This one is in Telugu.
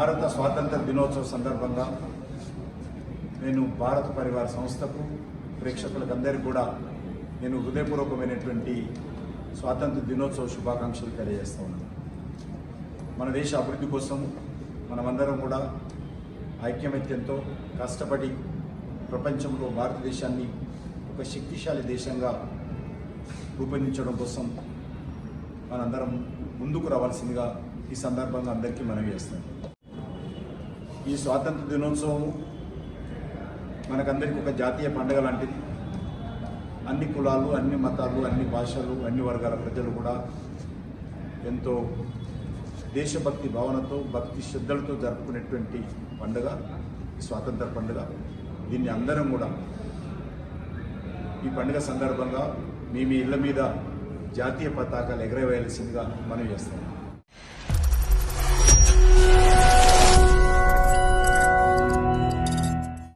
భారత స్వాతంత్ర దినోత్సవ సందర్భంగా నేను భారత పరివార సంస్థకు ప్రేక్షకులకందరికీ కూడా నేను హృదయపూర్వకమైనటువంటి స్వాతంత్ర దినోత్సవ శుభాకాంక్షలు తెలియజేస్తా ఉన్నాను. మన దేశ అభివృద్ధి కోసం మనమందరం కూడా ఐక్యమత్యంతో కష్టపడి ప్రపంచంలో భారతదేశాన్ని ఒక శక్తిశాలి దేశంగా రూపొందించడం కోసం మనందరం ముందుకు రావాల్సిందిగా ఈ సందర్భంగా అందరికీ మనవి చేస్తాం. ఈ స్వాతంత్ర దినోత్సవం మనకందరికీ ఒక జాతీయ పండుగ లాంటిది. అన్ని కులాలు, అన్ని మతాలు, అన్ని భాషలు, అన్ని వర్గాల ప్రజలు కూడా ఎంతో దేశభక్తి భావనతో, భక్తి శ్రద్ధలతో జరుపుకునేటువంటి పండుగ స్వాతంత్ర పండుగ. దీన్ని అందరం కూడా ఈ పండుగ సందర్భంగా మీ ఇళ్ల మీద జాతీయ పతాకాలు ఎగరవేయాల్సిందిగా మనవి చేస్తాం.